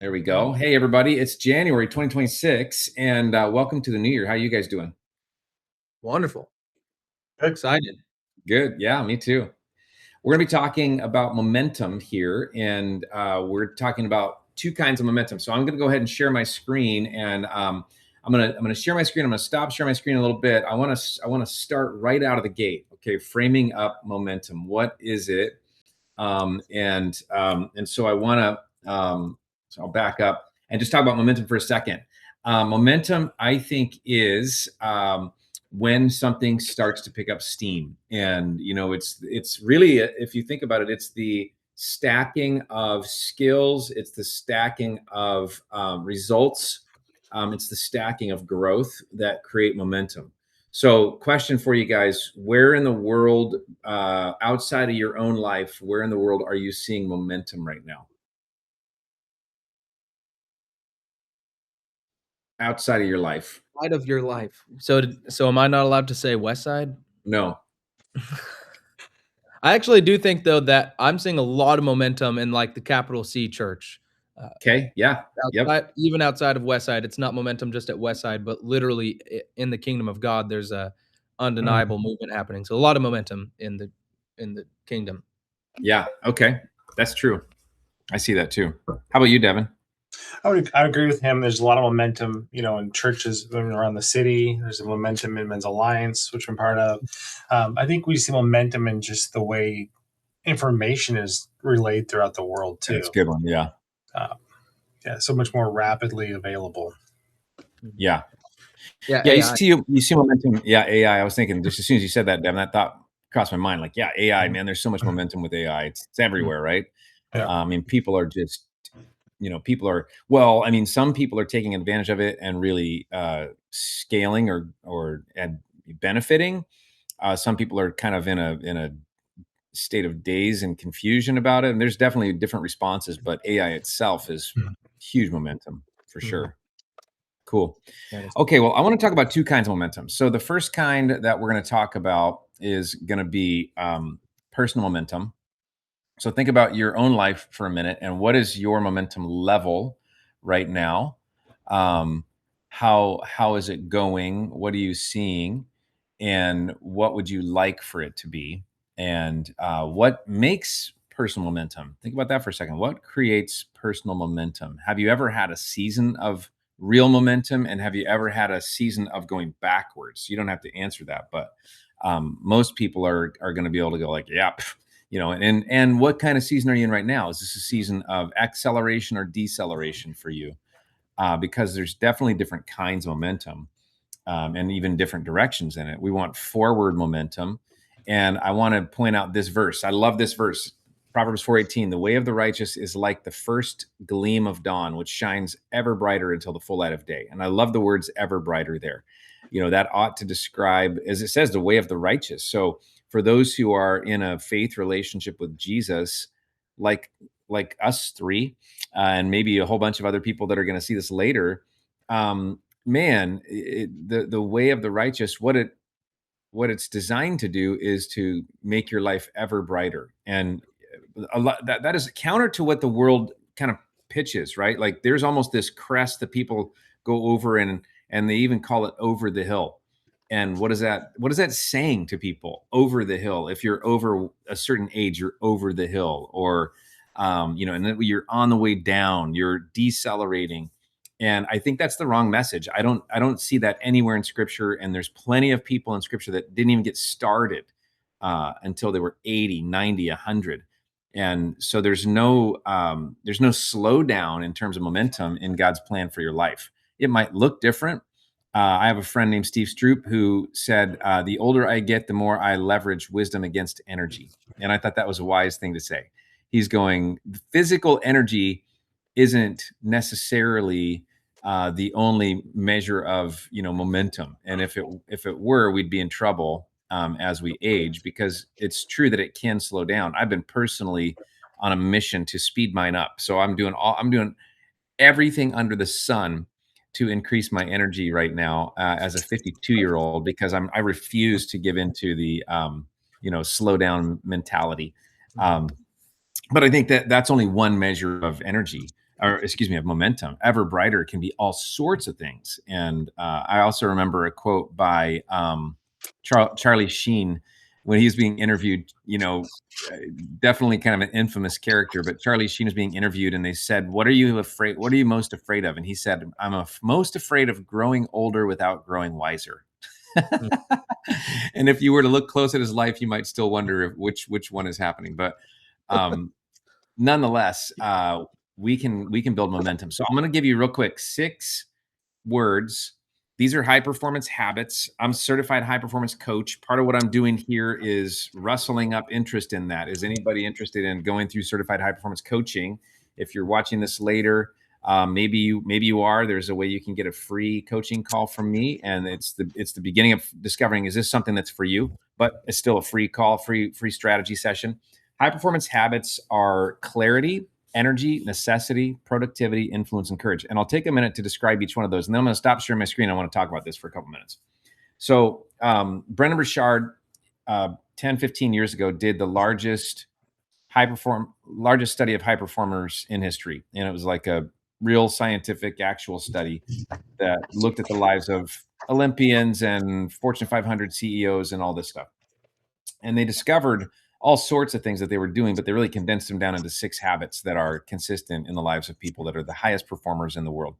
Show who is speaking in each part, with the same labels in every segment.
Speaker 1: There we go. Hey, everybody. It's January 2026, and welcome to the new year. How you guys doing?
Speaker 2: Wonderful.
Speaker 3: Good.
Speaker 2: Excited.
Speaker 1: Good. Yeah, me too. We're going to be talking about momentum here, and we're talking about two kinds of momentum. So I'm going to go ahead and share my screen, and I'm going to share my screen. I'm going to stop sharing my screen a little bit. I want to start right out of the gate. Okay, framing up momentum. What is it? And so I want to. So I'll back up and just talk about momentum for a second. Momentum, I think, is when something starts to pick up steam, and it's really, if you think about it, it's the stacking of skills, it's the stacking of results, it's the stacking of growth that create momentum. So, question for you guys: where in the world, outside of your own life, where in the world are you seeing momentum right now? Outside of your life?
Speaker 2: Side of your life. So am I not allowed to say West Side?
Speaker 1: No.
Speaker 2: I actually do think though that I'm seeing a lot of momentum in like the capital C church.
Speaker 1: Okay. Yeah. Yep.
Speaker 2: Even outside of West Side, it's not momentum just at West Side, but literally in the kingdom of God, there's a undeniable movement happening. So a lot of momentum in the kingdom.
Speaker 1: Yeah. Okay. That's true. I see that too. How about you, Devin?
Speaker 3: I agree with him. There's a lot of momentum, in churches around the city. There's a momentum in Men's Alliance, which I'm part of. I think we see momentum in just the way information is relayed throughout the world too.
Speaker 1: That's a good one. Yeah.
Speaker 3: So much more rapidly available.
Speaker 1: Yeah.
Speaker 2: Yeah.
Speaker 1: You see momentum. Yeah. AI. I was thinking just as soon as you said that, Devin, that thought crossed my mind. Like, yeah, AI, man, there's so much momentum with AI. It's everywhere, right?
Speaker 3: Yeah.
Speaker 1: I mean, people are just, some people are taking advantage of it and really scaling or benefiting. Some people are kind of in a state of daze and confusion about it. And there's definitely different responses, but AI itself is huge momentum for sure. Cool. Okay, well, I want to talk about two kinds of momentum. So the first kind that we're going to talk about is going to be personal momentum. So think about your own life for a minute, and what is your momentum level right now? How is it going? What are you seeing? And what would you like for it to be? And what makes personal momentum? Think about that for a second. What creates personal momentum? Have you ever had a season of real momentum, and have you ever had a season of going backwards? You don't have to answer that, but most people are going to be able to go like, yeah, and what kind of season are you in right now? Is this a season of acceleration or deceleration for you? Because there's definitely different kinds of momentum, and even different directions in it. We want forward momentum. And I want to point out this verse. I love this verse. Proverbs 4:18, the way of the righteous is like the first gleam of dawn, which shines ever brighter until the full light of day. And I love the words ever brighter there. That ought to describe, as it says, the way of the righteous. So for those who are in a faith relationship with Jesus, like us three, and maybe a whole bunch of other people that are going to see this later, man, the way of the righteous, what it's designed to do is to make your life ever brighter. And a lot that is counter to what the world kind of pitches, right? Like there's almost this crest that people go over, and they even call it over the hill. And what is that saying to people? Over the hill. If you're over a certain age, you're over the hill, or and then you're on the way down, you're decelerating. And I think that's the wrong message. I don't see that anywhere in Scripture. And there's plenty of people in Scripture that didn't even get started until they were 80, 90, 100. And so there's no slowdown in terms of momentum in God's plan for your life. It might look different. I have a friend named Steve Stroop who said, the older I get, the more I leverage wisdom against energy. And I thought that was a wise thing to say. He's going, physical energy isn't necessarily the only measure of momentum. And if it were, we'd be in trouble as we age, because it's true that it can slow down. I've been personally on a mission to speed mine up. So I'm doing everything under the sun to increase my energy right now as a 52-year-old, because I refuse to give into the slow down mentality. But I think that that's only one measure of energy, or excuse me, of momentum. Ever brighter can be all sorts of things. And I also remember a quote by Charlie Sheen when he was being interviewed. Uh, Definitely kind of an infamous character, but Charlie Sheen was being interviewed, and they said, "What are you afraid? What are you most afraid of?" And he said, "I'm most afraid of growing older without growing wiser."
Speaker 2: Mm.
Speaker 1: And if you were to look close at his life, you might still wonder which one is happening. But um, nonetheless, we can build momentum. So I'm going to give you real quick 6 words. These are high performance habits. I'm a certified high performance coach. Part of what I'm doing here is rustling up interest in that. Is anybody interested in going through certified high performance coaching? If you're watching this later, maybe you are. There's a way you can get a free coaching call from me, and it's the beginning of discovering, is this something that's for you? But it's still a free call, free strategy session. High performance habits are clarity, energy, necessity, productivity, influence, and courage. And I'll take a minute to describe each one of those. And then I'm going to stop sharing my screen. I want to talk about this for a couple minutes. So Brendan Burchard, 10, 15 years ago, did the largest study of high performers in history. And it was like a real scientific, actual study that looked at the lives of Olympians and Fortune 500 CEOs and all this stuff. And they discovered all sorts of things that they were doing, but they really condensed them down into 6 habits that are consistent in the lives of people that are the highest performers in the world.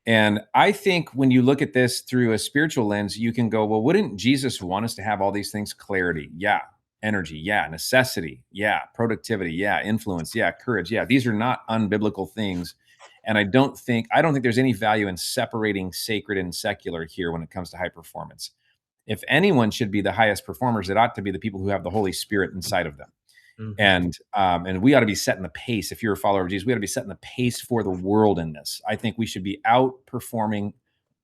Speaker 1: And I think when you look at this through a spiritual lens, you can go, well, wouldn't Jesus want us to have all these things? Clarity, yeah. Energy, yeah. Necessity, yeah. Productivity, yeah. Influence, yeah. Courage, yeah. These are not unbiblical things. And I don't think there's any value in separating sacred and secular here when it comes to high performance. If anyone should be the highest performers, it ought to be the people who have the Holy Spirit inside of them.
Speaker 2: Mhm.
Speaker 1: And we ought to be setting the pace. If you're a follower of Jesus, we ought to be setting the pace for the world in this. I think we should be outperforming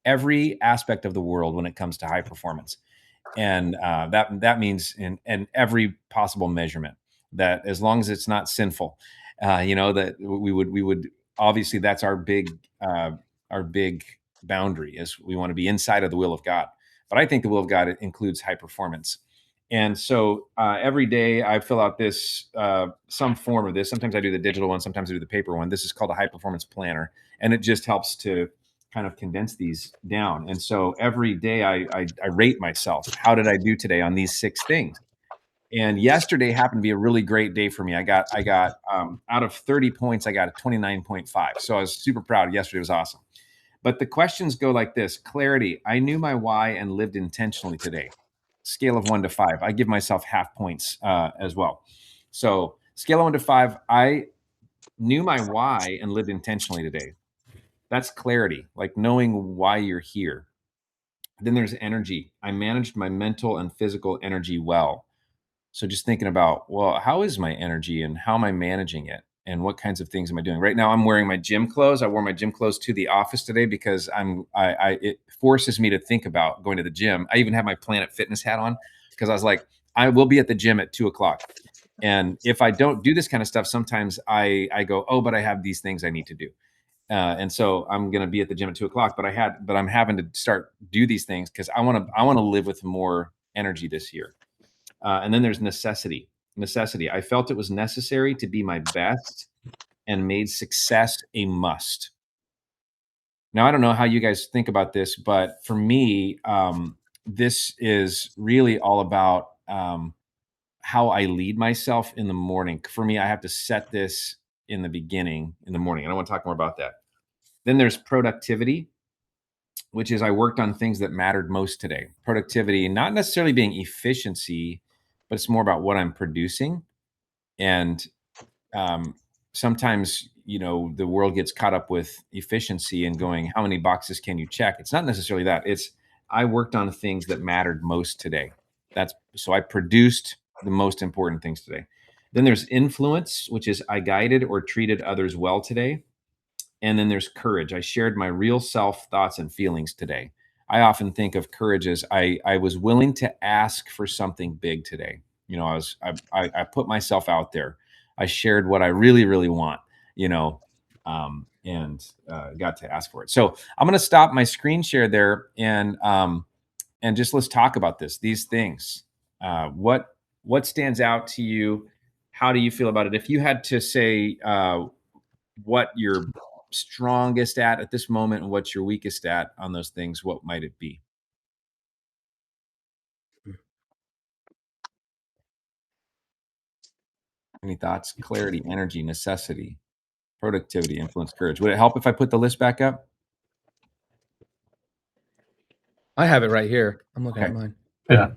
Speaker 1: every aspect of the world when it comes to high performance, and that means in every possible measurement. That as long as it's not sinful, that we would obviously, that's our big boundary, is we want to be inside of the will of God. But I think the will of God includes high performance. And so every day I fill out this some form of this. Sometimes I do the digital one, sometimes I do the paper one. This is called a high performance planner, and it just helps to kind of condense these down. And so every day I rate myself. How did I do today on these 6 things? And yesterday happened to be a really great day for me. I got out of 30 points, I got a 29.5. So I was super proud. Yesterday was awesome. But the questions go like this: clarity. I knew my why and lived intentionally today. Scale of 1 to 5. I give myself half points as well. So scale of 1 to 5. I knew my why and lived intentionally today. That's clarity, like knowing why you're here. Then there's energy. I managed my mental and physical energy well. So just thinking about, well, how is my energy and how am I managing it? And what kinds of things am I doing? Right now, I'm wearing my gym clothes. I wore my gym clothes to the office today because it forces me to think about going to the gym. I even have my Planet Fitness hat on because I was like, I will be at the gym at 2 o'clock. And if I don't do this kind of stuff, sometimes I go, oh, but I have these things I need to do. And so I'm going to be at the gym at 2 o'clock, but I'm having to start do these things because I want to live with more energy this year. And then there's necessity. Necessity. I felt it was necessary to be my best and made success a must. Now, I don't know how you guys think about this, but for me, this is really all about how I lead myself in the morning. For me, I have to set this in the beginning, in the morning. And I want to talk more about that. Then there's productivity, which is I worked on things that mattered most today. Productivity, not necessarily being efficiency, but it's more about what I'm producing. And um, sometimes, the world gets caught up with efficiency and going, how many boxes can you check? It's not necessarily that. It's I worked on things that mattered most today. So I produced the most important things today. Then there's influence, which is I guided or treated others well today. And then there's courage. I shared my real self, thoughts, and feelings today. I often think of courage as I was willing to ask for something big today. I put myself out there. I shared what I really, really want, and got to ask for it. So I'm going to stop my screen share there, and just let's talk about these things. What stands out to you? how do you feel about it? If you had to say what you're strongest at this moment and what you're weakest at on those things, what might it be? Any thoughts? Clarity, energy, necessity, productivity, influence, courage. Would it help if I put the list back up?
Speaker 2: I have it right here. I'm looking at
Speaker 1: Okay.
Speaker 2: mine.
Speaker 3: Yeah.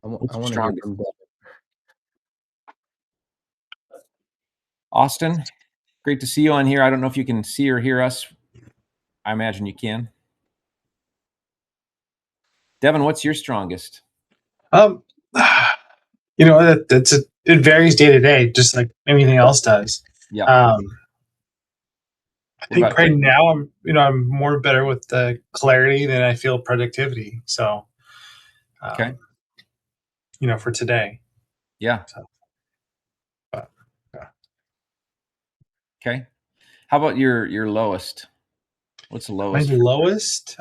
Speaker 2: I
Speaker 1: What's your
Speaker 2: want to hear
Speaker 1: strongest?
Speaker 2: from Devin.
Speaker 1: Austin, great to see you on here. I don't know if you can see or hear us. I imagine you can. Devin, what's your strongest?
Speaker 3: Um, it varies day to day, just like anything else does.
Speaker 1: Yeah.
Speaker 3: I
Speaker 1: What
Speaker 3: think
Speaker 1: about
Speaker 3: right
Speaker 1: you?
Speaker 3: now I'm more better with the clarity than I feel productivity. So,
Speaker 1: Okay.
Speaker 3: For today.
Speaker 1: Yeah.
Speaker 3: So, but, yeah.
Speaker 1: Okay. How about your lowest? What's the
Speaker 3: My
Speaker 1: lowest?
Speaker 3: lowest,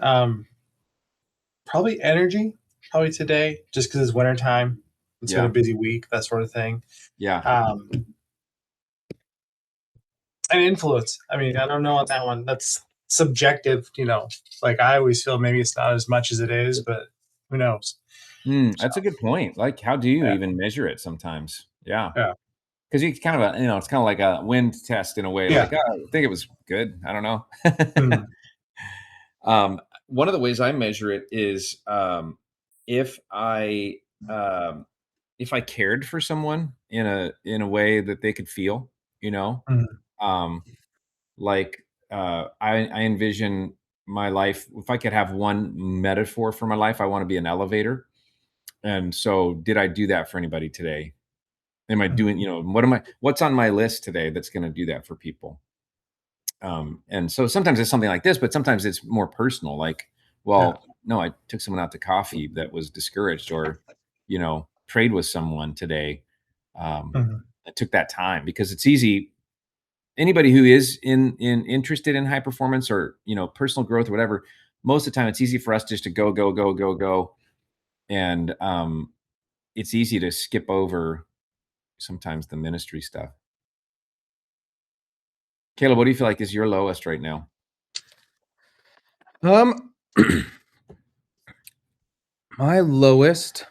Speaker 3: probably energy, probably today, just because it's wintertime. It's been
Speaker 1: Yeah.
Speaker 3: a busy week, that sort of thing.
Speaker 1: Yeah.
Speaker 3: And influence. I mean, I don't know on that one. That's subjective, Like I always feel maybe it's not as much as it is, but who knows? So,
Speaker 1: That's a good point. Like, how do you
Speaker 3: yeah,
Speaker 1: even measure it sometimes? Yeah.
Speaker 3: yeah,
Speaker 1: Because you kind of, it's kind of like a wind test in a way.
Speaker 3: yeah.
Speaker 1: Like, oh, I think it was good. I don't know.
Speaker 3: Mm,
Speaker 1: One of the ways I measure it is if I um, if I cared for someone in a way that they could feel, you know,
Speaker 3: mm,
Speaker 1: um, like I envision my life. If I could have one metaphor for my life, I want to be an elevator. And so, did I do that for anybody today? Am I
Speaker 3: mm.
Speaker 1: doing, what's on my list today that's going to do that for people? And so sometimes it's something like this, but sometimes it's more personal. Like,
Speaker 3: Yeah.
Speaker 1: well, no, I took someone out to coffee that was discouraged, or, prayed with someone today.
Speaker 3: Mhm.
Speaker 1: I took that time because it's easy. Anybody who is in interested in high performance or personal growth or whatever, most of the time it's easy for us just to go go go go go, and it's easy to skip over sometimes the ministry stuff. Caleb, what do you feel like is your lowest right now?
Speaker 2: Um, my lowest.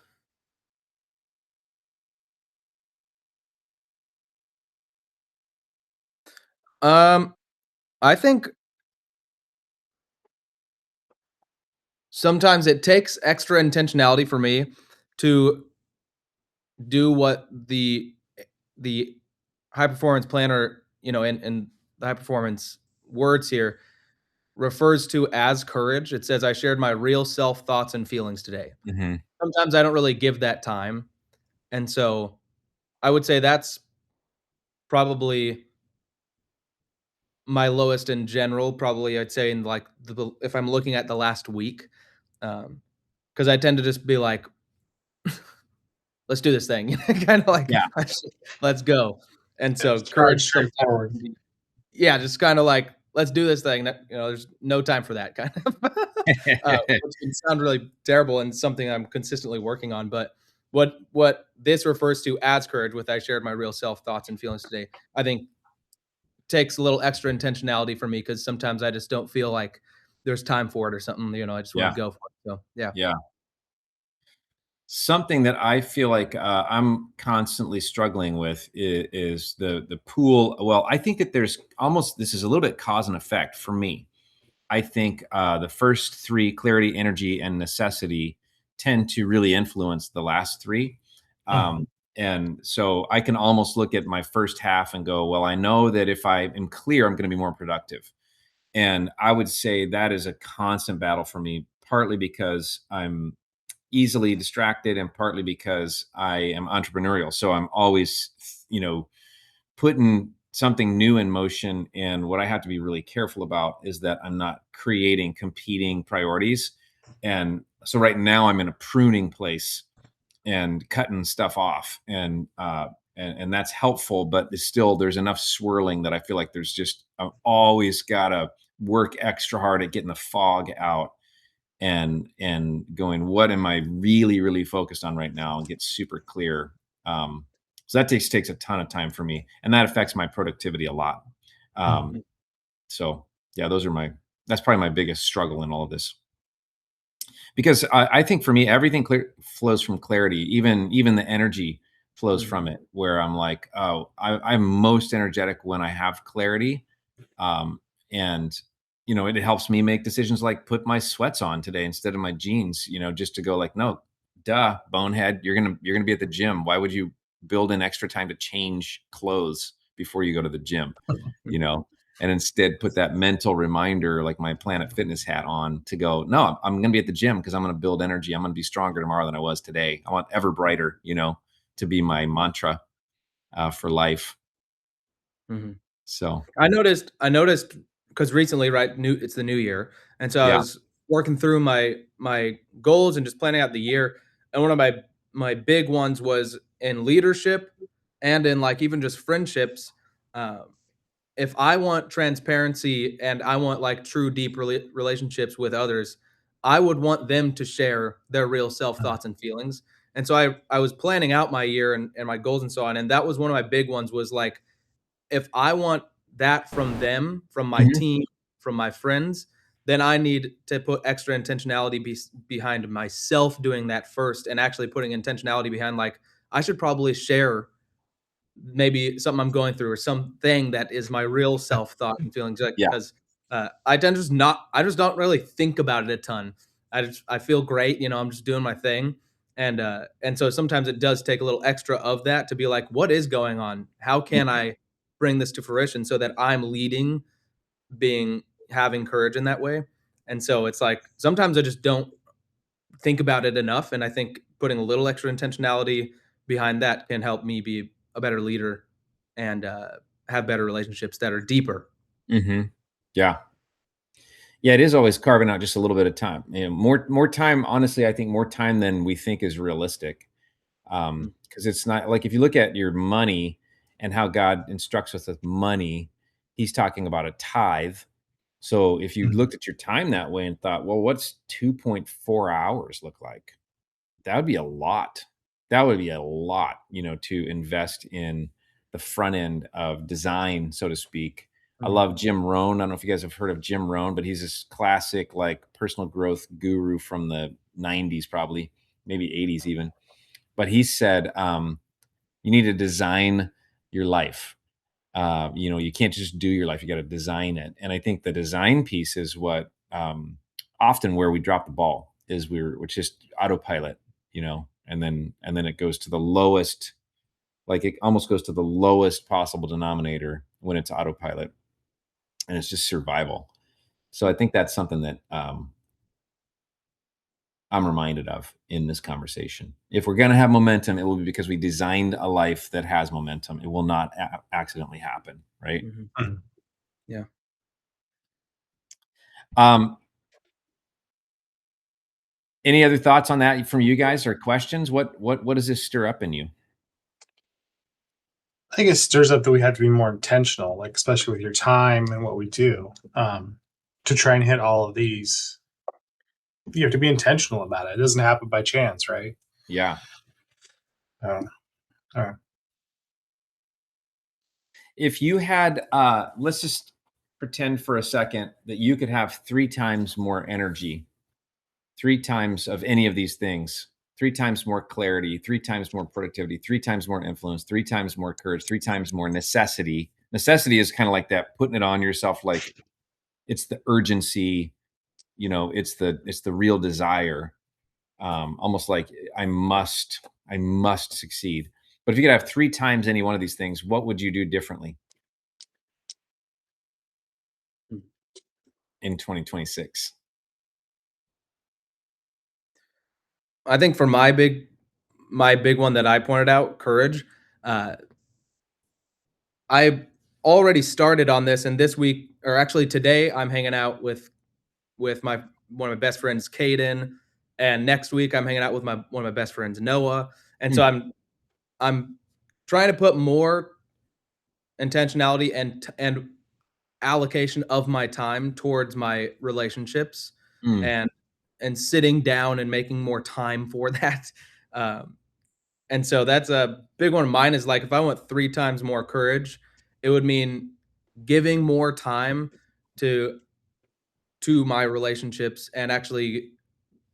Speaker 2: I think sometimes it takes extra intentionality for me to do what the high performance planner, and the high performance words here refers to as courage. It says, I shared my real self, thoughts, and feelings today.
Speaker 1: Hmm.
Speaker 2: Sometimes I don't really give that time. And so I would say that's probably my lowest in general. Probably I'd say in like if I'm looking at the last week, because I tend to just be like, let's do this thing, kind of like,
Speaker 1: Yeah.
Speaker 2: let's go. And so
Speaker 3: It's hard,
Speaker 2: courage sometimes,
Speaker 3: straightforward.
Speaker 2: yeah, just kind of like, let's do this thing. That there's no time for that kind of, which can sound really terrible and something I'm consistently working on. But what this refers to as courage, with I shared my real self, thoughts, and feelings today, I think takes a little extra intentionality for me because sometimes I just don't feel like there's time for it or something. I just want
Speaker 1: Yeah.
Speaker 2: to go for it. So yeah.
Speaker 1: Yeah. Something that I feel like I'm constantly struggling with is the pool. Well, I think that there's almost, this is a little bit cause and effect for me. I think the first three, clarity, energy, and necessity, tend to really influence the last three.
Speaker 3: Mhm.
Speaker 1: And so I can almost look at my first half and go, well, I know that if I am clear, I'm going to be more productive. And I would say that is a constant battle for me, partly because I'm easily distracted and partly because I am entrepreneurial. So I'm always, putting something new in motion. And what I have to be really careful about is that I'm not creating competing priorities. And so right now I'm in a pruning place and cutting stuff off. And that's helpful, but there's enough swirling that I feel like I've always got to work extra hard at getting the fog out. and going, what am I really, really focused on right now, and get super clear. So that takes a ton of time for me, and that affects my productivity a lot.
Speaker 3: Mhm.
Speaker 1: So yeah, that's probably my biggest struggle in all of this, because I think for me everything flows from clarity. Even the energy flows from it. Where I'm like, oh, I'm most energetic when I have clarity, and it helps me make decisions like put my sweats on today instead of my jeans. Just to go like, no, duh, bonehead, you're gonna be at the gym. Why would you build in extra time to change clothes before you go to the gym? You know, and instead put that mental reminder, like my Planet Fitness hat on, to go, no, I'm going to be at the gym because I'm going to build energy. I'm going to be stronger tomorrow than I was today. I want ever brighter, to be my mantra for life.
Speaker 2: Mhm.
Speaker 1: So,
Speaker 2: I noticed because recently, right, it's the new year, and so I
Speaker 1: yeah.
Speaker 2: was working through my goals and just planning out the year. And one of my big ones was in leadership and in like even just friendships. Um, if I want transparency and I want like true deep relationships with others, I would want them to share their real self thoughts and feelings. And so I was planning out my year and my goals and so on. And that was one of my big ones was like, if I want that from them, from my
Speaker 1: Mhm.
Speaker 2: team, from my friends, then I need to put extra intentionality behind myself doing that first and actually putting intentionality behind like I should probably share maybe something I'm going through or something that is my real self thought and feelings like
Speaker 1: Yeah.
Speaker 2: because I tend to just not I just don't really think about it a ton. I feel great, I'm just doing my thing. And so sometimes it does take a little extra of that to be like, what is going on? How can
Speaker 1: Mhm.
Speaker 2: I bring this to fruition so that I'm leading, being having courage in that way? And so it's like sometimes I just don't think about it enough. And I think putting a little extra intentionality behind that can help me be a better leader and have better relationships that are deeper.
Speaker 1: Mhm. Yeah. Yeah, it is always carving out just a little bit of time. More time. Honestly, I think more time than we think is realistic. Because it's not like, if you look at your money and how God instructs us with money, He's talking about a tithe. So if you
Speaker 3: Mhm.
Speaker 1: looked at your time that way and thought, well, what's 2.4 hours look like? That would be a lot. That would be a lot, to invest in the front end of design, so to speak. I
Speaker 2: Mhm.
Speaker 1: love Jim Rohn. I don't know if you guys have heard of Jim Rohn, but he's this classic, like, personal growth guru from the 90s, probably, maybe 80s even. But he said, you need to design your life. You can't just do your life; you got to design it. And I think the design piece is what, often where we drop the ball is, we're just autopilot, and then it goes to the lowest, like it almost goes to the lowest possible denominator when it's autopilot, and it's just survival. So I think that's something that, I'm reminded of in this conversation. If we're going to have momentum, it will be because we designed a life that has momentum. It will not accidentally happen, right?
Speaker 2: Mhm.
Speaker 3: Mhm.
Speaker 2: Yeah.
Speaker 1: Um, any other thoughts on that from you guys, or questions? What does this stir up in you?
Speaker 3: I think it stirs up that we have to be more intentional, like especially with your time and what we do, to try and hit all of these. You have to be intentional about it. It doesn't happen by chance, right?
Speaker 1: Yeah.
Speaker 3: Um, uh,
Speaker 1: If you had, let's just pretend for a second that you could have 3 times more energy, 3 times of any of these things, 3 times more clarity, 3 times more productivity, 3 times more influence, 3 times more courage, 3 times more necessity. Necessity is kind of like that, putting it on yourself, like it's the urgency, it's the real desire, almost like I must succeed. But if you could have 3 times any one of these things, what would you do differently in 2026?
Speaker 2: I think for my big one that I pointed out, courage. Uh, I already started on this, and this week, or actually today, I'm hanging out with my one of my best friends, Caden, and next week I'm hanging out with my one of my best friends, Noah. And so
Speaker 1: Mm,
Speaker 2: I'm trying to put more intentionality and allocation of my time towards my relationships
Speaker 1: mm,
Speaker 2: and sitting down and making more time for that. And so that's a big one of mine is like if I want 3 times more courage, it would mean giving more time to my relationships and actually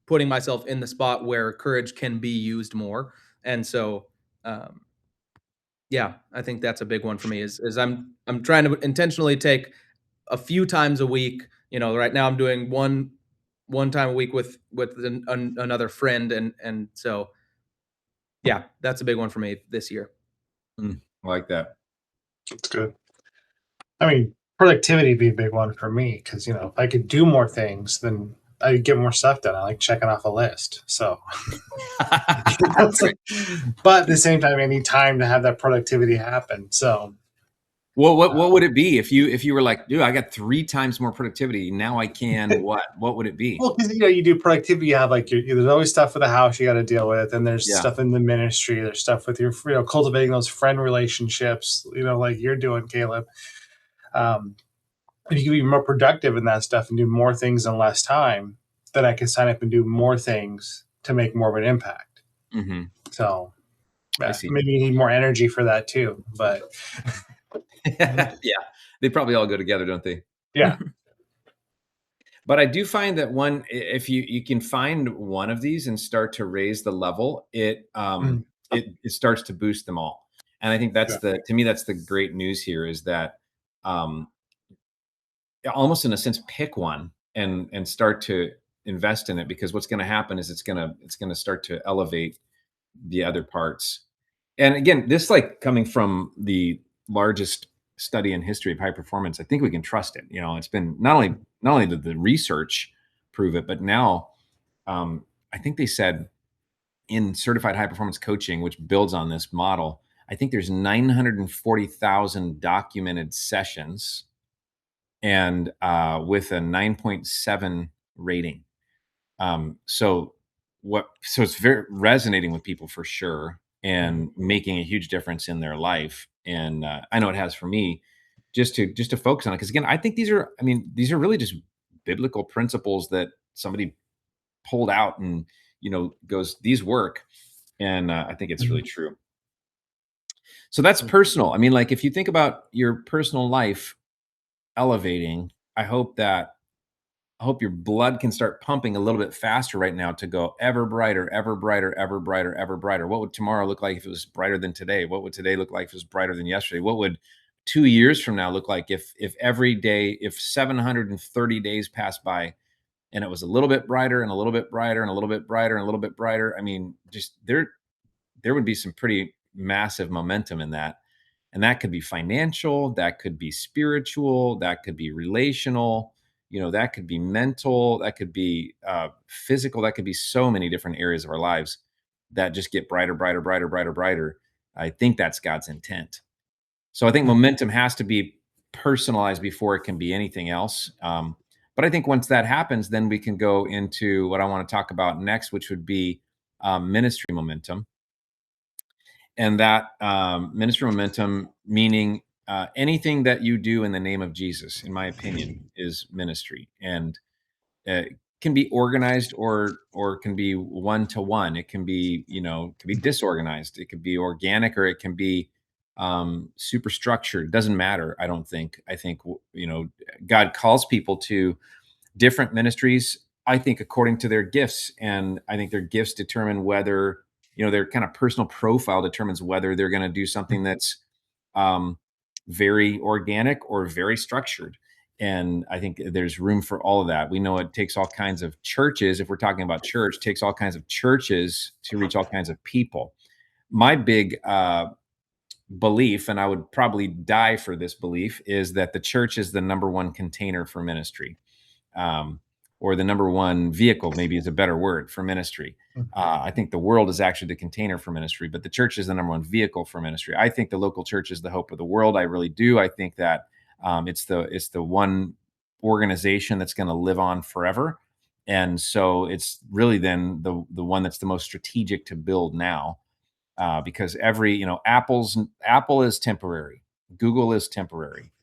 Speaker 2: putting myself in the spot where courage can be used more. And so um, yeah, I think that's a big one for me is I'm trying to intentionally take a few times a week. Right now I'm doing one time a week with another friend, and so yeah, that's a big one for me this year.
Speaker 1: I like that.
Speaker 3: That's good. I mean, productivity would be a big one for me because, if I could do more things, then I'd get more stuff done. I like checking off a list. So, but at the same time, I need time to have that productivity happen. So,
Speaker 1: Well, what would it be if you were like, dude, I got 3 times more productivity now? I can what? What would it be?
Speaker 3: well, because you do productivity, you have like there's always stuff for the house you got to deal with, and there's
Speaker 1: Yeah.
Speaker 3: stuff in the ministry. There's stuff with your cultivating those friend relationships. Like you're doing, Caleb. If you can be more productive in that stuff and do more things in less time, then I can sign up and do more things to make more of an impact.
Speaker 1: Mm-hmm.
Speaker 3: So
Speaker 1: I see.
Speaker 3: maybe you need more energy for that too. But
Speaker 1: yeah, they probably all go together, don't they?
Speaker 3: yeah.
Speaker 1: But I do find that if you can find one of these and start to raise the level, it starts to boost them all. And I think that's to me, that's the great news here is that almost in a sense, pick one and start to invest in it, because what's going to happen is it's going to start to elevate the other parts. And again, this like coming from the largest study in history of high performance, I think we can trust it. It's been not only did the research prove it, but now I think they said in certified high performance coaching, which builds on this model, I think there's 940,000 documented sessions and with a 9.7 rating. So it's very resonating with people for sure, and making a huge difference in their life. And I know it has for me, just to focus on it. Because again, I think these are really just biblical principles that somebody pulled out and goes, these work. And I think it's really true. So that's personal. I mean, like if you think about your personal life elevating, I hope your blood can start pumping a little bit faster right now to go ever brighter, ever brighter, ever brighter, ever brighter. What would tomorrow look like if it was brighter than today? What would today look like if it was brighter than yesterday? What would 2 years from now look like if every day, if 730 days passed by and it was a little bit brighter and a little bit brighter and a little bit brighter and a little bit brighter? I mean, just there would be some pretty massive momentum in that. And that could be financial, that could be spiritual, that could be relational, that could be mental, that could be physical, that could be so many different areas of our lives that just get brighter, brighter, brighter, brighter, brighter. I think that's God's intent. So I think momentum has to be personalized before it can be anything else. But I think once that happens, then we can go into what I want to talk about next, which would be ministry momentum. And that ministry momentum, meaning anything that you do in the name of Jesus, in my opinion, is ministry, and can be organized or can be one-to-one. It can be can be disorganized. It could be organic, or it can be super structured. Doesn't matter. I don't think. I think God calls people to different ministries, I think, according to their gifts. And I think their gifts determine whether, their kind of personal profile determines whether they're going to do something that's very organic or very structured. And I think there's room for all of that. We know it takes all kinds of churches. If we're talking about church, takes all kinds of churches to reach all kinds of people. My big belief, and I would probably die for this belief, is that the church is the number one container for ministry. Or the number one vehicle, maybe is a better word, for ministry. I think the world is actually the container for ministry, but the church is the number one vehicle for ministry. I think the local church is the hope of the world. I really do. I think that it's the one organization that's going to live on forever. And so it's really then the one that's the most strategic to build now, because Apple is temporary, Google is temporary,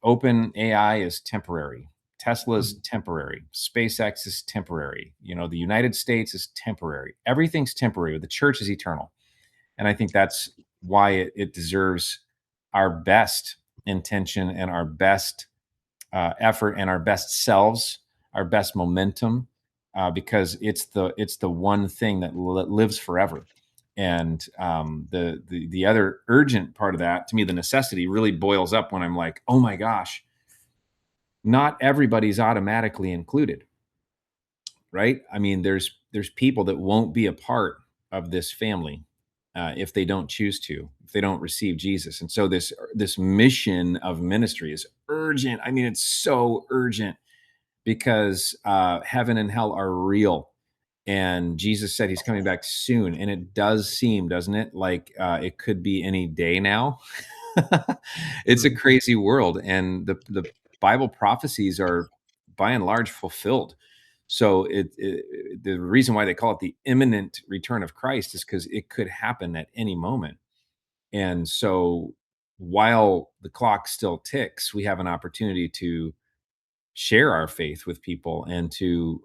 Speaker 1: Open AI is temporary. Tesla's temporary. SpaceX is temporary. The United States is temporary. Everything's temporary. The church is eternal. And I think that's why it deserves our best intention and our best effort and our best selves, our best momentum, because it's the one thing that lives forever. And the other urgent part of that, to me, the necessity really boils up when I'm like, oh my gosh, not everybody's automatically included, right? I mean, there's people that won't be a part of this family if they don't choose to, if they don't receive Jesus. And so this mission of ministry is urgent. I mean, it's so urgent because heaven and hell are real. And Jesus said he's coming back soon. And it does seem, doesn't it, like it could be any day now. It's a crazy world. And the Bible prophecies are by and large fulfilled. So the reason why they call it the imminent return of Christ is because it could happen at any moment. And so while the clock still ticks, we have an opportunity to share our faith with people and to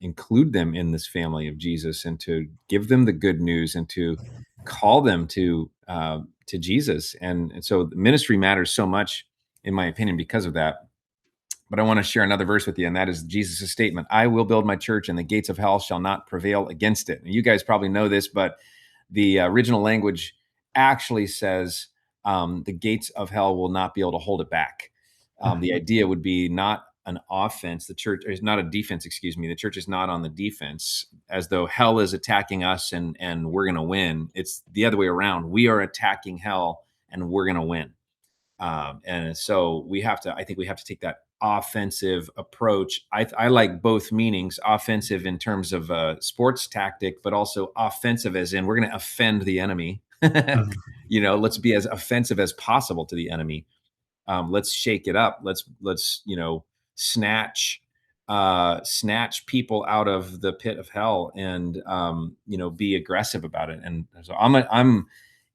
Speaker 1: include them in this family of Jesus and to give them the good news and to call them to Jesus. And so ministry matters so much, in my opinion, because of that. But I want to share another verse with you, and that is Jesus' statement: I will build my church, and the gates of hell shall not prevail against it. And you guys probably know this, but the original language actually says the gates of hell will not be able to hold it back. The idea would be not an offense. The church is not a defense, excuse me. The church is not on the defense as though hell is attacking us and we're going to win. It's the other way around. We are attacking hell and we're going to win. And so I think we have to take that offensive approach. I like both meanings: offensive in terms of a sports tactic, but also offensive as in we're going to offend the enemy. Let's be as offensive as possible to the enemy. Let's shake it up. Let's snatch people out of the pit of hell and be aggressive about it. And so I'm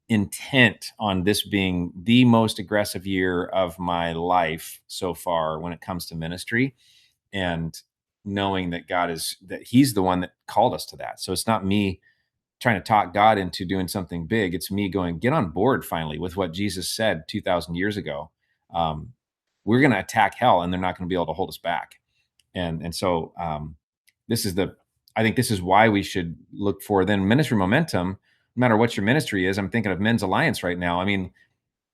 Speaker 1: intent on this being the most aggressive year of my life so far when it comes to ministry, and knowing that he's the one that called us to that. So it's not me trying to talk God into doing something big. It's me going, get on board finally with what Jesus said 2,000 years ago. We're going to attack hell and they're not going to be able to hold us back. And so I think this is why we should look for then ministry momentum. No matter what your ministry is, I'm thinking of Men's Alliance right now. I mean,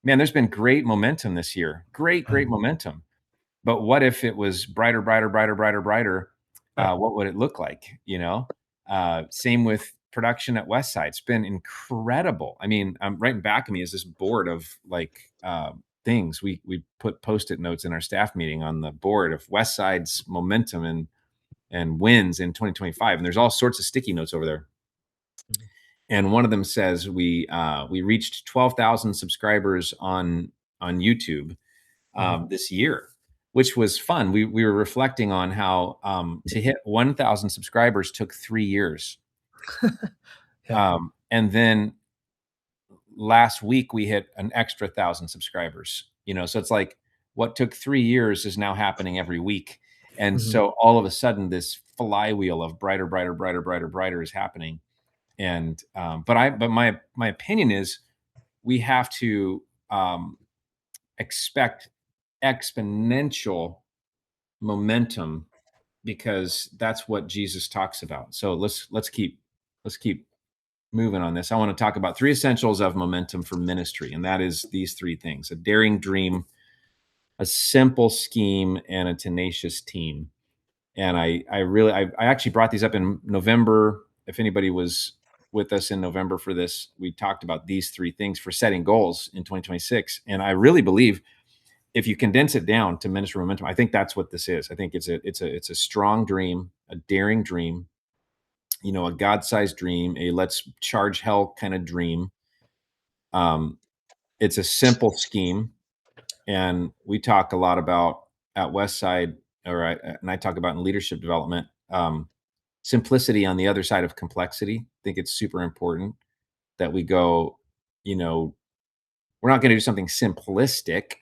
Speaker 1: man, there's been great momentum this year. Great momentum. But what if it was brighter, brighter, brighter, brighter, brighter? What would it look like? Same with production at Westside. It's been incredible. I mean, right in back of me is this board of things. We put Post-it notes in our staff meeting on the board of Westside's momentum and wins in 2025. And there's all sorts of sticky notes over there. And one of them says we reached 12,000 subscribers on YouTube this year, which was fun. We were reflecting on how to hit 1,000 subscribers took 3 years. And then last week we hit an extra 1,000 subscribers. So it's like what took 3 years is now happening every week. And so all of a sudden this flywheel of brighter, brighter, brighter, brighter, brighter is happening. And but my opinion is we have to expect exponential momentum because that's what Jesus talks about. So let's keep moving on this. I want to talk about 3 essentials of momentum for ministry, and that is these 3 things: a daring dream, a simple scheme, and a tenacious team. And I actually brought these up in November. If anybody was with us in November for this, we talked about these 3 things for setting goals in 2026. And I really believe if you condense it down to ministry momentum, I think that's what this is. I think it's a strong dream, a daring dream, a God-sized dream, a let's charge hell kind of dream. It's a simple scheme. And we talk a lot about at Westside, and I talk about in leadership development, simplicity on the other side of complexity. I think it's super important that we go, we're not going to do something simplistic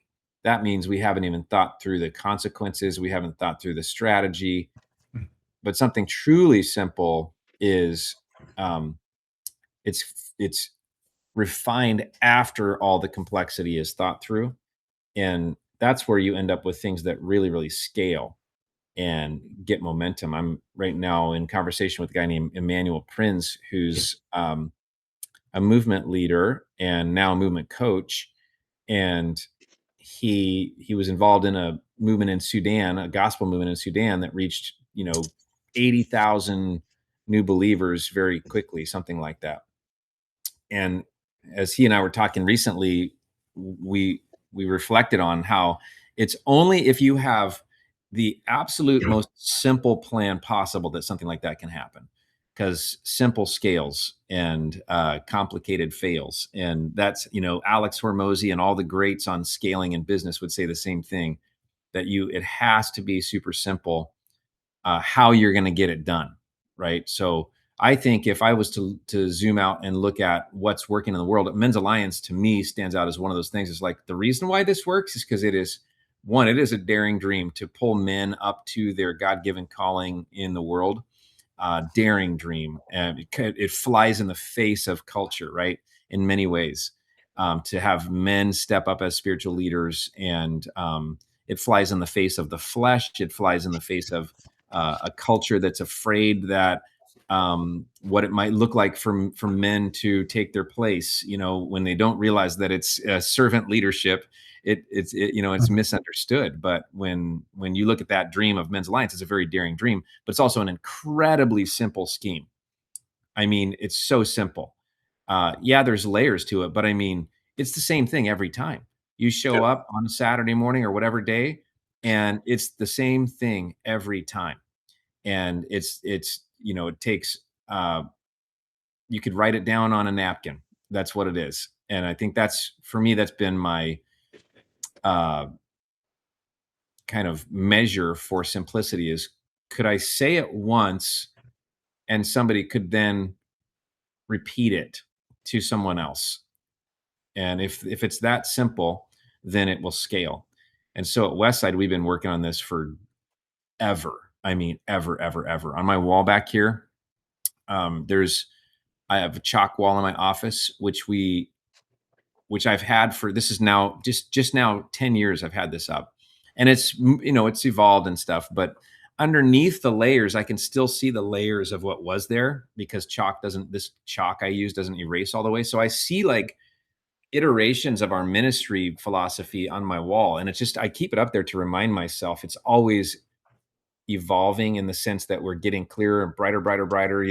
Speaker 1: that means we haven't even thought through the consequences. We haven't thought through the strategy. But something truly simple is it's refined after all the complexity is thought through, and that's where you end up with things that really, really scale and get momentum. I'm right now in conversation with a guy named Emmanuel Prinz, who's a movement leader and now a movement coach, and he was involved in a movement in Sudan, a gospel movement in Sudan that reached 80,000 new believers very quickly, something like that. And as he and I were talking recently, we reflected on how it's only if you have the absolute most simple plan possible that something like that can happen, because simple scales and complicated fails. And that's, Alex Hormozy and all the greats on scaling in business would say the same thing, that it has to be super simple how you're going to get it done, right? So I think if I was to zoom out and look at what's working in the world, Men's Alliance to me stands out as one of those things. It's like the reason why this works is because it is a daring dream to pull men up to their God-given calling in the world. Daring dream, and it flies in the face of culture, right? In many ways, to have men step up as spiritual leaders, and it flies in the face of the flesh. It flies in the face of a culture that's afraid that what it might look like for men to take their place, when they don't realize that it's servant leadership. It's misunderstood. But when you look at that dream of Men's Alliance, it's a very daring dream, but it's also an incredibly simple scheme. I mean, it's so simple. Yeah, there's layers to it, but I mean, it's the same thing every time. You show up on a Saturday morning or whatever day, and it's the same thing every time. And it takes, you could write it down on a napkin. That's what it is. And I think for me, that's been my kind of measure for simplicity is, could I say it once and somebody could then repeat it to someone else? And if it's that simple, then it will scale. And so at Westside, we've been working on this for ever. I mean, ever, ever, ever. On my wall back here, I have a chalk wall in my office, which I've had for, this is now just now 10 years I've had this up. And it's evolved and stuff, but underneath the layers, I can still see the layers of what was there, because this chalk I use doesn't erase all the way. So I see like iterations of our ministry philosophy on my wall. And it's just, I keep it up there to remind myself it's always evolving, in the sense that we're getting clearer and brighter, brighter, brighter,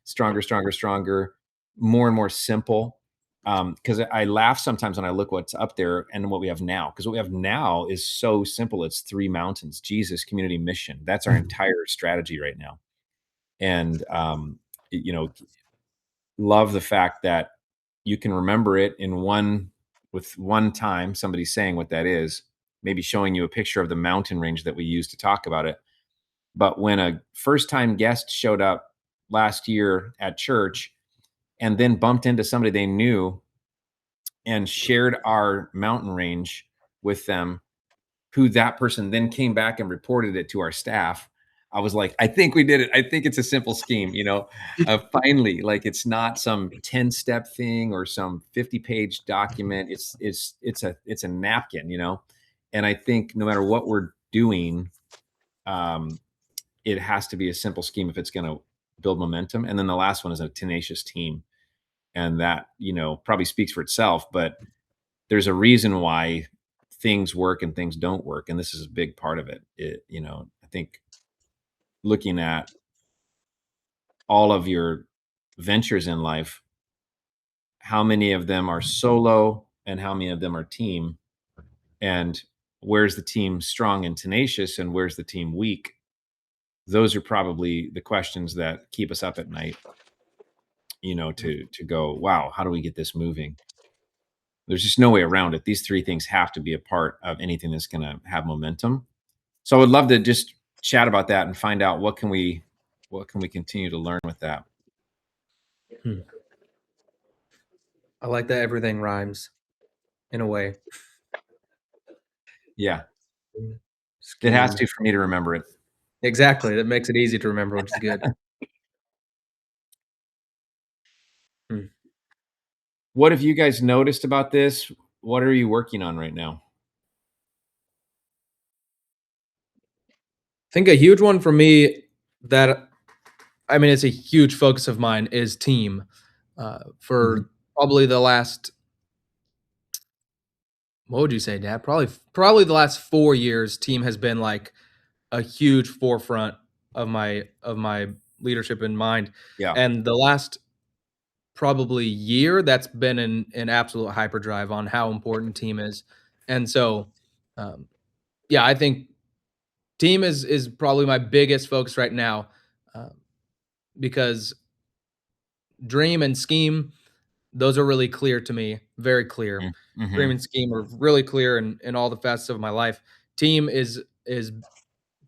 Speaker 1: stronger, stronger, stronger, more and more simple. Because I laugh sometimes when I look what's up there and what we have now. Because what we have now is so simple. It's 3 mountains: Jesus, community, mission. That's our entire strategy right now. And love the fact that you can remember it with one time somebody saying what that is, maybe showing you a picture of the mountain range that we use to talk about it. But when a first time guest showed up last year at church and then bumped into somebody they knew and shared our mountain range with them, who that person then came back and reported it to our staff, I was like, I think we did it. I think it's a simple scheme, finally, like it's not some 10-step thing or some 50-page document. It's a napkin, and I think no matter what we're doing, it has to be a simple scheme if it's going to build momentum. And then the last one is a tenacious team. And that, probably speaks for itself, but there's a reason why things work and things don't work. And this is a big part of it. I think looking at all of your ventures in life, how many of them are solo and how many of them are team, and where's the team strong and tenacious and where's the team weak? Those are probably the questions that keep us up at night, to go, wow, how do we get this moving? There's just no way around it. These 3 things have to be a part of anything that's going to have momentum. So I would love to just chat about that and find out what can we continue to learn with that.
Speaker 2: I like that everything rhymes in a way.
Speaker 1: Yeah. It has
Speaker 2: Scheme.
Speaker 1: to for me to remember it.
Speaker 2: Exactly. That makes it easy to remember, which is good. Hmm.
Speaker 1: What have you guys noticed about this? What are you working on right now?
Speaker 2: I think a huge one for me that I mean, it's a huge focus of mine is team.
Speaker 1: Mhm.
Speaker 2: For probably the last, what would you say, Dad? Probably the last 4 years, team has been like a huge forefront of my leadership in mind.
Speaker 1: Yeah.
Speaker 2: And the last probably year, that's been an absolute hyperdrive on how important team is. And so, um, yeah, I think team is probably my biggest focus right now, uh, because dream and scheme, those are really clear to me, very clear.
Speaker 1: Mm,
Speaker 2: Dream
Speaker 1: mhm.
Speaker 2: and scheme are really clear in all the facets of my life. Team is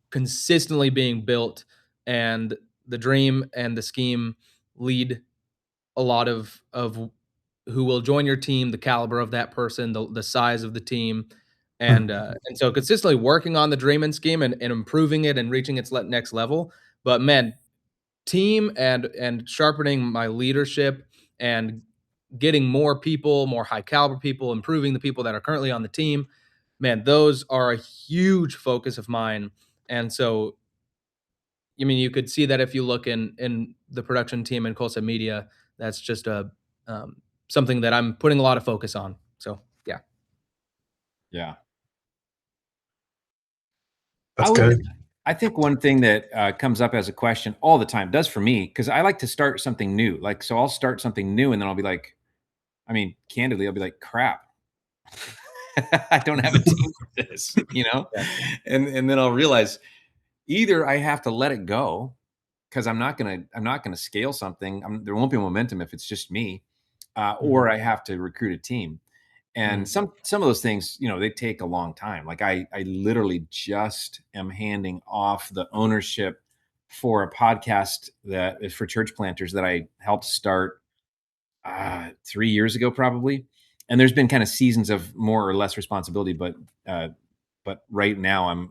Speaker 2: consistently being built, and the dream and the scheme lead a lot of who will join your team, the caliber of that person, the size of the team, and so consistently working on the dream and scheme and improving it and reaching its next level. But man, team and sharpening my leadership and getting more people, more high caliber people, improving the people that are currently on the team, man, those are a huge focus of mine. And so, I mean, you could see that if you look in the production team in Kolstad Media, that's just a something that I'm putting a lot of focus on. So yeah.
Speaker 1: Yeah. I
Speaker 3: That's
Speaker 1: would
Speaker 3: good.
Speaker 1: I think one thing that, comes up as a question all the time, does for me, because I like to start something new. Like, so I'll start something new and then I'll be like, I mean, candidly, I'll be like, crap. I don't have a team for this, you know?
Speaker 2: Yeah.
Speaker 1: And then I'll realize either I have to let it go because I'm not gonna scale something. There won't be momentum if it's just me,
Speaker 2: Mhm.
Speaker 1: or I have to recruit a team. And
Speaker 2: Mhm.
Speaker 1: some of those things, they take a long time. Like I literally just am handing off the ownership for a podcast that is for church planters that I helped start 3 years ago, probably. And there's been kind of seasons of more or less responsibility, uh, but right now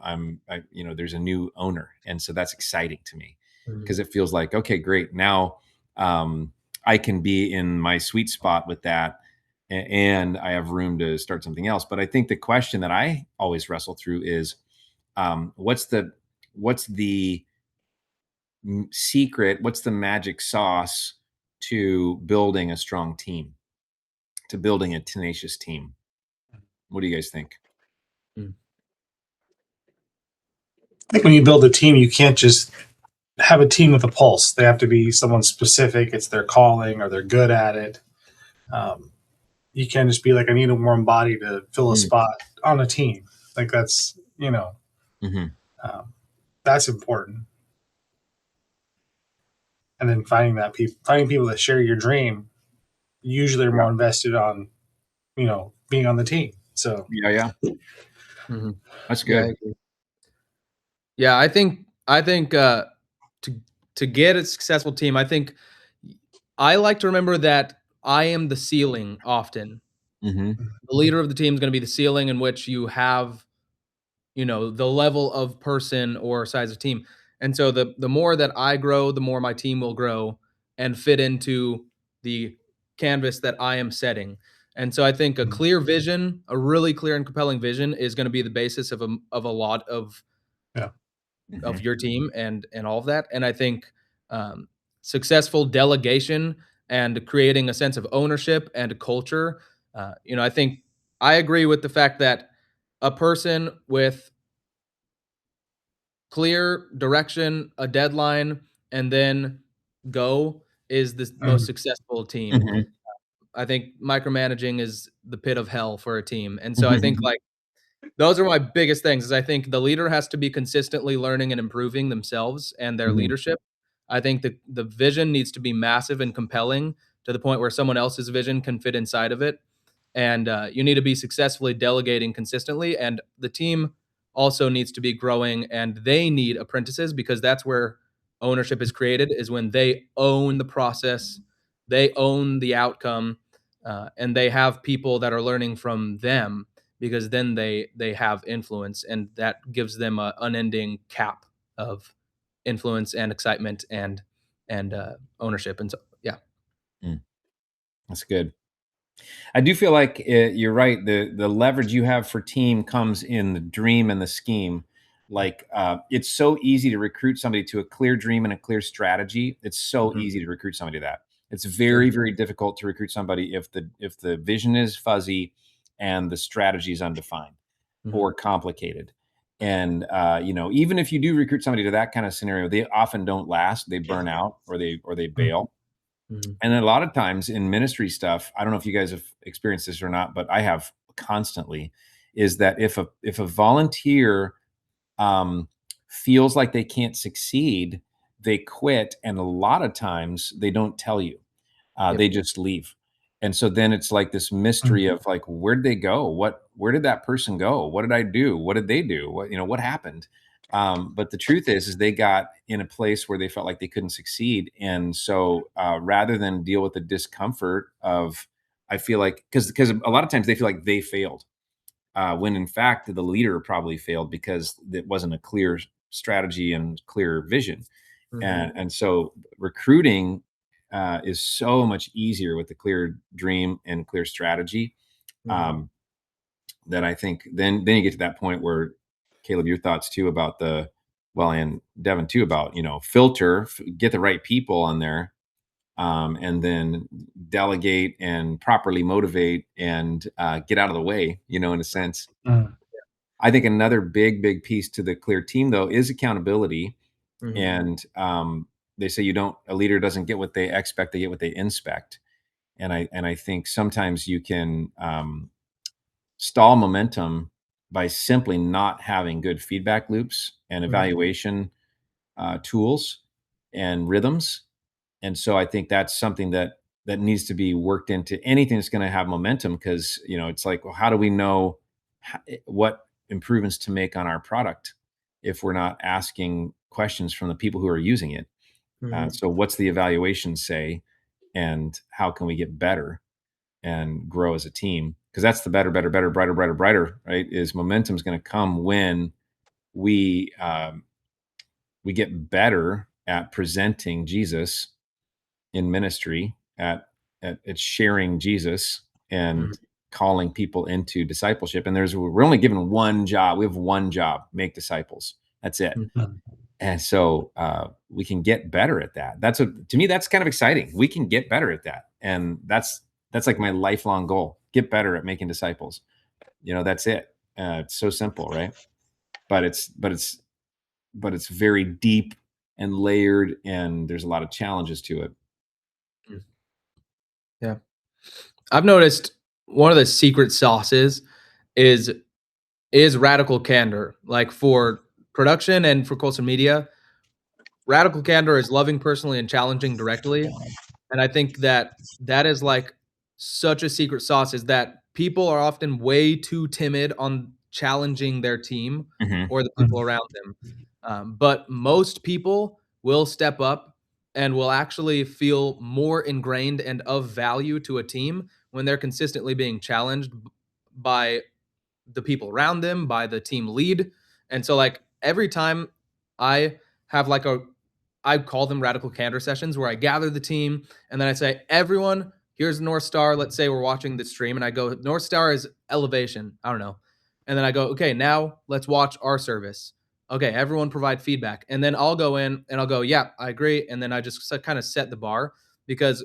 Speaker 1: there's a new owner, and so that's exciting to me
Speaker 2: Mhm.
Speaker 1: because it feels like, okay, great, now um, I can be in my sweet spot with that, and I have room to start something else. But I think the question that I always wrestle through is, what's the secret? What's the magic sauce to building a strong team? To building a tenacious team? What do you guys think?
Speaker 2: Mhm.
Speaker 3: I think when you build a team, you can't just have a team with a pulse. They have to be someone specific. It's their calling or they're good at it. Um, you can't just be like, I need a warm body to fill a
Speaker 1: Mm,
Speaker 3: spot on a team. Like
Speaker 1: mhm.
Speaker 3: um, that's important. And then finding people that share your dream usually are
Speaker 1: Yeah,
Speaker 3: more invested on being on the team. So
Speaker 1: yeah, yeah.
Speaker 2: Mhm.
Speaker 1: That's
Speaker 2: Yeah, I
Speaker 1: good.
Speaker 2: agree. Yeah, I think to to get a successful team, I think I like to remember that I am the ceiling often.
Speaker 1: Mhm.
Speaker 2: The leader of the team is going to be the ceiling in which you have, the level of person or size of team. And so the more that I grow, the more my team will grow and fit into the canvas that I am setting. And so I think a clear vision, a really clear and compelling vision is going to be the basis of a lot
Speaker 3: yeah,
Speaker 2: of
Speaker 1: Mhm.
Speaker 2: your team and all of that. And I think successful delegation and creating a sense of ownership and a culture. I think I agree with the fact that a person with clear direction, a deadline, and then go is the most
Speaker 3: Mhm.
Speaker 2: successful team.
Speaker 1: Mhm.
Speaker 2: I think micromanaging is the pit of hell for a team. And so I think
Speaker 1: Mhm.
Speaker 2: like those are my biggest things is I think the leader has to be consistently learning and improving themselves and their
Speaker 1: Mhm.
Speaker 2: leadership. I think the vision needs to be massive and compelling to the point where someone else's vision can fit inside of it. And you need to be successfully delegating consistently. And the team also needs to be growing and they need apprentices because that's where ownership is created is when they own the process, they own the outcome, and they have people that are learning from them because then they have influence, and that gives them a unending cap of influence and excitement and ownership. And so yeah.
Speaker 1: Mm, that's good. I do feel like you're right. The leverage you have for team comes in the dream and the scheme. Like it's so easy to recruit somebody to a clear dream and a clear strategy. It's so
Speaker 2: Mhm.
Speaker 1: easy to recruit somebody to that. It's
Speaker 2: Sure.
Speaker 1: very difficult to recruit somebody if the vision is fuzzy and the strategy is undefined
Speaker 2: Mhm.
Speaker 1: or complicated. And even if you do recruit somebody to that kind of scenario, they often don't last. They burn out or they bail.
Speaker 2: Mhm.
Speaker 1: And a lot of times in ministry stuff, I don't know if you guys have experienced this or not, but I have constantly, is that if a volunteer um, feels like they can't succeed, they quit, and a lot of times they don't tell you.
Speaker 2: Yep.
Speaker 1: They just leave. And so then it's like this mystery
Speaker 3: Mhm.
Speaker 1: of like, where'd they go? Where did that person go? What did I do? What did they do? What happened? But the truth is they got in a place where they felt like they couldn't succeed. And so rather than deal with the discomfort of, I feel like, because a lot of times they feel like they failed, when in fact the leader probably failed because it wasn't a clear strategy and clear vision.
Speaker 2: Mhm.
Speaker 1: And so recruiting is so much easier with a clear dream and clear strategy.
Speaker 2: Mhm.
Speaker 1: Um, that I think then you get to that point where, Caleb, your thoughts too about and Devin too about filter, get the right people on there, and then delegate and properly motivate and get out of the way. In a sense,
Speaker 3: Mhm.
Speaker 1: I think another big piece to the clear team though is accountability.
Speaker 2: Mhm.
Speaker 1: And they say a leader doesn't get what they expect; they get what they inspect. And I think sometimes you can stall momentum by simply not having good feedback loops and
Speaker 2: Mhm.
Speaker 1: evaluation tools and rhythms. And so I think that's something that needs to be worked into anything that's going to have momentum, because it's like, well, how do we know what improvements to make on our product if we're not asking questions from the people who are using it?
Speaker 2: Mhm.
Speaker 1: So what's the evaluation say, and how can we get better and grow as a team? Because that's the better, brighter, right? Is momentum is going to come when we we get better at presenting Jesus in ministry, at sharing Jesus
Speaker 2: Mhm.
Speaker 1: and calling people into discipleship. And we're only given one job. We have one job: make disciples. That's it.
Speaker 2: Mhm.
Speaker 3: Mhm.
Speaker 1: And so we can get better at that. To me, that's kind of exciting. We can get better at that, and that's like my lifelong goal: get better at making disciples. That's it. It's so simple, right? But it's very deep and layered, and there's a lot of challenges to it.
Speaker 2: Mhm. Yeah. I've noticed one of the secret sauces is is radical candor. Like for production and for culture media, radical candor is loving personally and challenging directly. And I think that that is like such a secret sauce is that people are often way too timid on challenging their team
Speaker 1: Hmm.
Speaker 2: or the people
Speaker 3: Mhm.
Speaker 2: around them. But most people will step up and will actually feel more ingrained and of value to a team when they're consistently being challenged by the people around them, by the team lead. And so like every time I have like a I call them radical candor sessions where I gather the team and then I say, everyone, here's North Star. Let's say we're watching the stream and I go, North Star is elevation. I don't know. And then I go, okay, now let's watch our service. Okay, everyone provide feedback. And then I'll go in and I'll go, yeah, I agree. And then I just kind of set the bar because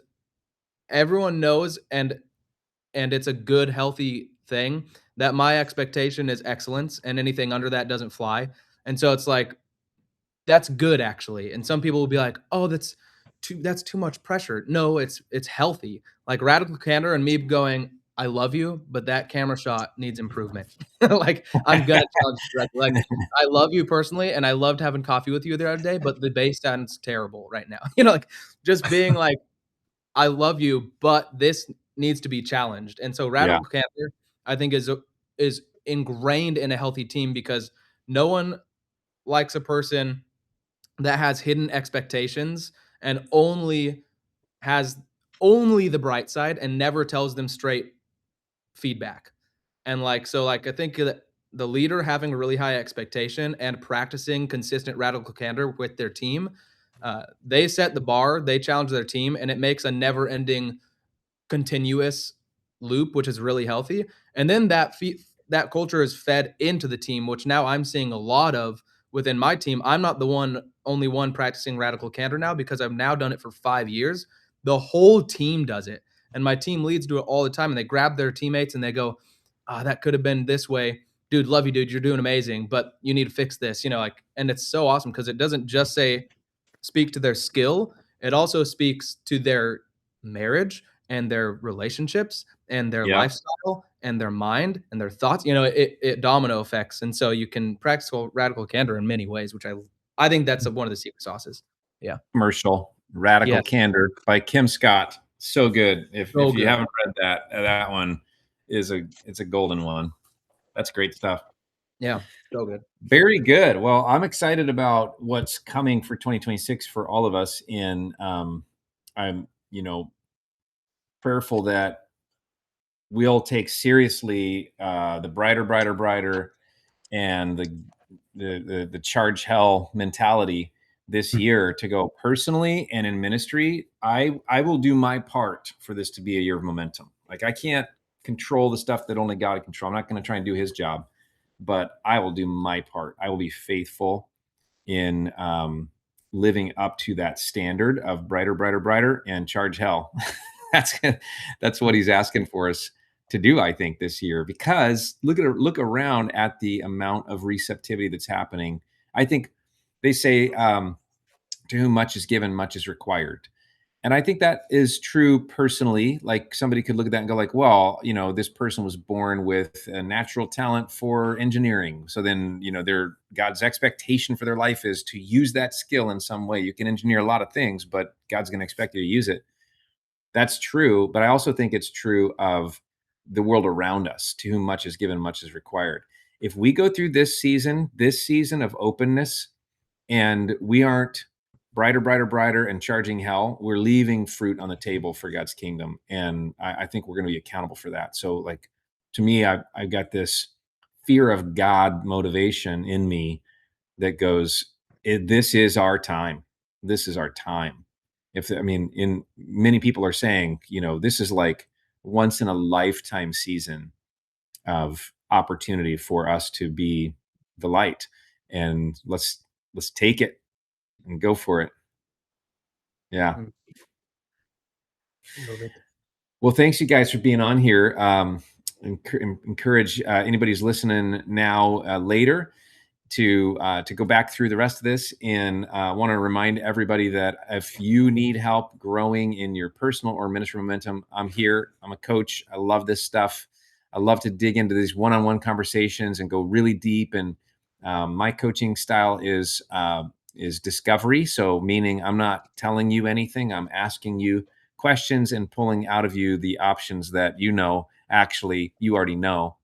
Speaker 2: everyone knows and it's a good, healthy thing that my expectation is excellence and anything under that doesn't fly. And so it's like, that's good actually. And some people will be like, "Oh, that's too much pressure." No, it's healthy. Like radical candor and me going, "I love you, but that camera shot needs improvement." Like I'm gonna challenge you directly. Like I love you personally, and I loved having coffee with you the other day, but the bass sounds terrible right now. Like just being like, "I love you, but this needs to be challenged." And so
Speaker 1: Yeah.
Speaker 2: radical candor, I think, is ingrained in a healthy team because no one likes a person that has hidden expectations and has only the bright side and never tells them straight feedback. And like, so like, I think that the leader having a really high expectation and practicing consistent radical candor with their team, they set the bar, they challenge their team, and it makes a never ending continuous loop, which is really healthy. And then that culture is fed into the team, which now I'm seeing a lot of within my team. I'm not the only one practicing radical candor now because I've now done it for 5 years. The whole team does it, and my team leads do it all the time. And they grab their teammates and they go, "Ah, that could have been this way, dude. Love you, dude. You're doing amazing, but you need to fix this." Like, and it's so awesome because it doesn't just speak to their skill; it also speaks to their marriage and their relationships and their
Speaker 1: Yeah.
Speaker 2: lifestyle and their mind and their thoughts. It domino effects. And so you can practice radical candor in many ways, which I think that's one of the secret sauces. Yeah.
Speaker 1: Commercial Radical
Speaker 2: Yes.
Speaker 1: Candor by Kim Scott. So good. If
Speaker 2: So
Speaker 1: you
Speaker 2: good.
Speaker 1: haven't read that one it's a golden one. That's great stuff.
Speaker 2: Yeah. So good.
Speaker 1: Very good. Well, I'm excited about what's coming for 2026 for all of us. And I'm, prayerful that we'll take seriously the brighter, and the charge hell mentality this year to go personally and in ministry. I will do my part for this to be a year of momentum. Like, I can't control the stuff that only God can control. I'm not going to try and do his job, but I will do my part. I will be faithful in living up to that standard of brighter, and charge hell. that's what he's asking for us to do, I think, this year. Because look around at the amount of receptivity that's happening. I think they say, to whom much is given, much is required. And I think that is true personally. Like, somebody could look at that and go like, well, this person was born with a natural talent for engineering. So then, God's expectation for their life is to use that skill in some way. You can engineer a lot of things, but God's going to expect you to use it. That's true. But I also think it's true of the world around us. To whom much is given, much is required. If we go through this season of openness, and we aren't brighter, and charging hell, we're leaving fruit on the table for God's kingdom. And I think we're going to be accountable for that. So, like, to me, I've got this fear of God motivation in me that goes, this is our time. This is our time. In many people are saying, this is like once in a lifetime season of opportunity for us to be the light. And let's take it and go for it. Yeah.
Speaker 2: Love it.
Speaker 1: Well, thanks you guys for being on here. Encourage anybody who's listening now later to go back through the rest of this. And want to remind everybody that if you need help growing in your personal or ministry momentum, I'm here. I'm a coach. I love this stuff. I love to dig into these one-on-one conversations and go really deep. And my coaching style is discovery. So meaning I'm not telling you anything. I'm asking you questions and pulling out of you the options that actually you already know.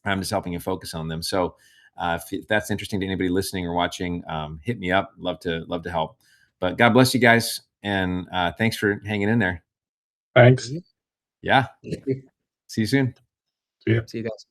Speaker 1: I'm just helping you focus on them. So if that's interesting to anybody listening or watching, hit me up. Love to help. But God bless you guys, and thanks for hanging in there.
Speaker 3: Thanks.
Speaker 1: Yeah. See you soon.
Speaker 3: See ya.
Speaker 2: See you guys.